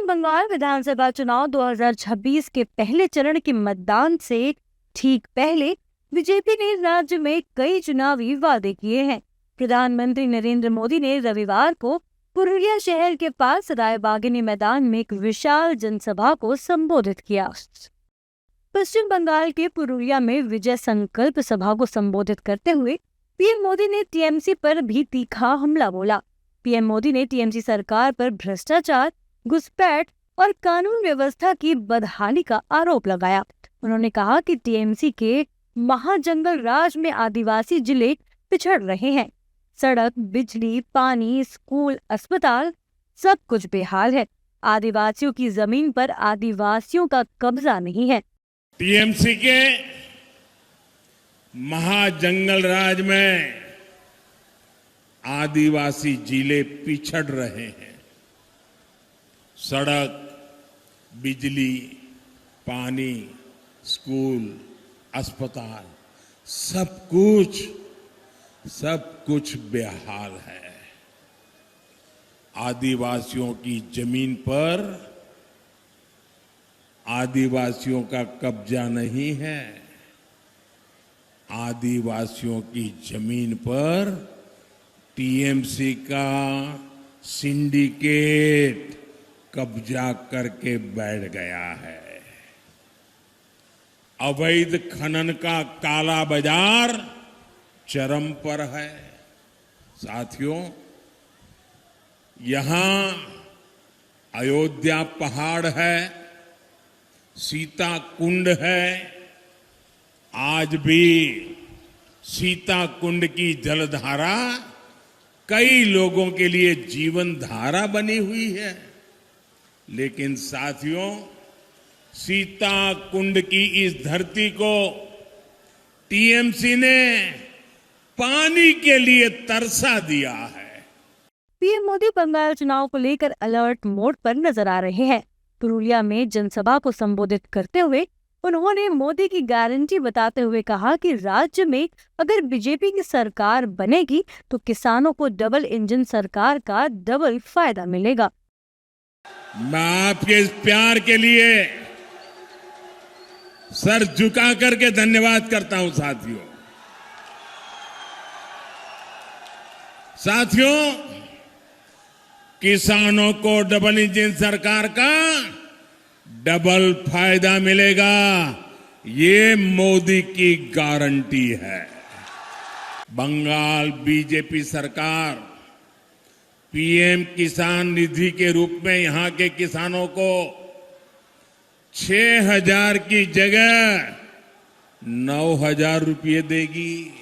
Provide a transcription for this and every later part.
बंगाल विधानसभा चुनाव 2026 के पहले चरण के मतदान से ठीक पहले बीजेपी ने राज्य में कई चुनावी वादे किए हैं। प्रधानमंत्री नरेंद्र मोदी ने रविवार को पुरुलिया शहर के पास रायबागिनी मैदान में एक विशाल जनसभा को संबोधित किया। पश्चिम बंगाल के पुरुलिया में विजय संकल्प सभा को संबोधित करते हुए पीएम मोदी ने टीएमसी पर भी तीखा हमला बोला। पीएम मोदी ने टीएमसी सरकार पर भ्रष्टाचार, घुसपैठ और कानून व्यवस्था की बदहाली का आरोप लगाया। उन्होंने कहा कि टीएमसी के महाजंगल राज में आदिवासी जिले पिछड़ रहे हैं। सड़क, बिजली, पानी, स्कूल, अस्पताल सब कुछ बेहाल है। आदिवासियों की जमीन पर आदिवासियों का कब्जा नहीं है। टीएमसी के महाजंगल राज में आदिवासी जिले पिछड़ रहे हैं। सड़क, बिजली, पानी, स्कूल, अस्पताल सब कुछ बेहाल है। आदिवासियों की जमीन पर आदिवासियों का कब्जा नहीं है। आदिवासियों की जमीन पर टीएमसी का सिंडिकेट कब्जा करके बैठ गया है। अवैध खनन का काला बाजार चरम पर है। साथियों, यहां अयोध्या पहाड़ है, सीता कुंड है। आज भी सीता कुंड की जलधारा कई लोगों के लिए जीवन धारा बनी हुई है। लेकिन साथियों, सीता कुंड की इस धरती को टीएमसी ने पानी के लिए तरसा दिया है। पीएम मोदी बंगाल चुनाव को लेकर अलर्ट मोड पर नजर आ रहे हैं। पुरुलिया में जनसभा को संबोधित करते हुए उन्होंने मोदी की गारंटी बताते हुए कहा कि राज्य में अगर बीजेपी की सरकार बनेगी तो किसानों को डबल इंजन सरकार का डबल फायदा मिलेगा। मैं आपके इस प्यार के लिए सर झुका करके धन्यवाद करता हूं। साथियों, किसानों को डबल इंजन सरकार का डबल फायदा मिलेगा, ये मोदी की गारंटी है। बंगाल बीजेपी सरकार पीएम किसान निधि के रूप में यहां के किसानों को 6,000 की जगह 9,000 रुपये देगी।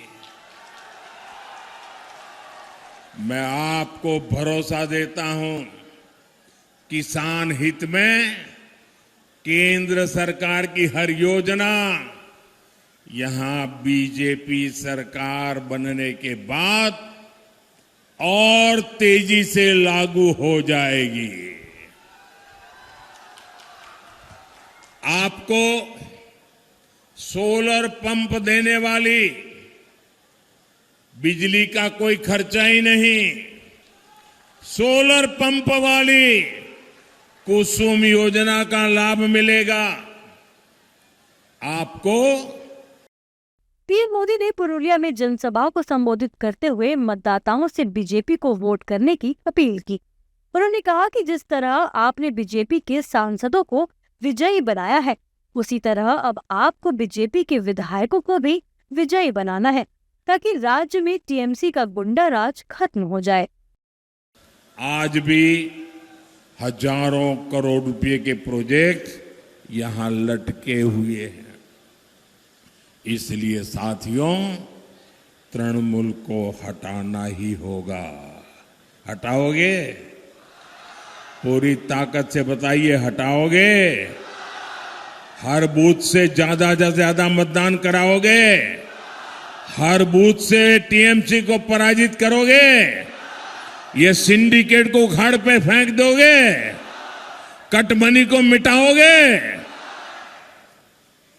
मैं आपको भरोसा देता हूं, किसान हित में केंद्र सरकार की हर योजना यहां बीजेपी सरकार बनने के बाद और तेजी से लागू हो जाएगी। आपको सोलर पंप देने वाली बिजली का कोई खर्चा ही नहीं। सोलर पंप वाली कुसुम योजना का लाभ मिलेगा आपको। पीएम मोदी ने पुरुलिया में जनसभा को संबोधित करते हुए मतदाताओं से बीजेपी को वोट करने की अपील की। उन्होंने कहा कि जिस तरह आपने बीजेपी के सांसदों को विजयी बनाया है, उसी तरह अब आपको बीजेपी के विधायकों को भी विजयी बनाना है, ताकि राज्य में टीएमसी का गुंडा राज खत्म हो जाए। आज भी हजारों करोड़ रुपए के प्रोजेक्ट यहां लटके हुए हैं। इसलिए साथियों, तृणमूल को हटाना ही होगा। हटाओगे? पूरी ताकत से बताइए, हटाओगे? हर बूथ से ज्यादा मतदान कराओगे? हर बूथ से टीएमसी को पराजित करोगे? ये सिंडिकेट को उखाड़ पे फेंक दोगे? कटमनी को मिटाओगे?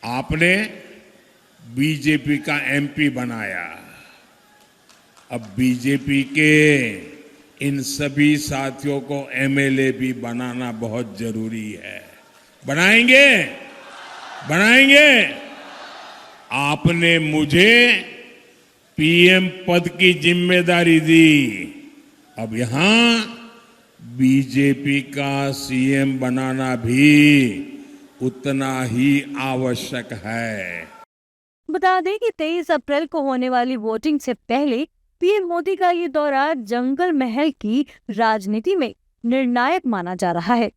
आपने बीजेपी का एमपी बनाया, अब बीजेपी के इन सभी साथियों को एमएलए भी बनाना बहुत जरूरी है। बनाएंगे, बनाएंगे। आपने मुझे पीएम पद की जिम्मेदारी दी, अब यहां बीजेपी का सीएम बनाना भी उतना ही आवश्यक है। बता दें कि 23 अप्रैल को होने वाली वोटिंग से पहले पीएम मोदी का ये दौरा जंगल महल की राजनीति में निर्णायक माना जा रहा है।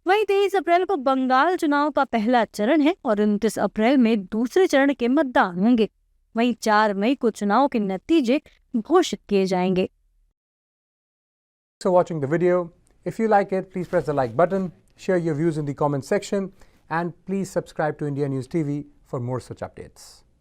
वहीं 23 अप्रैल को बंगाल चुनाव का पहला चरण है और 29 अप्रैल में दूसरे चरण के मतदान होंगे। वहीं 4 मई को चुनाव के नतीजे घोषित किए जाएंगे। Thanks for watching the video. If you like it, please press the like button, share your views in the comment section, and please subscribe to India News TV for more such updates.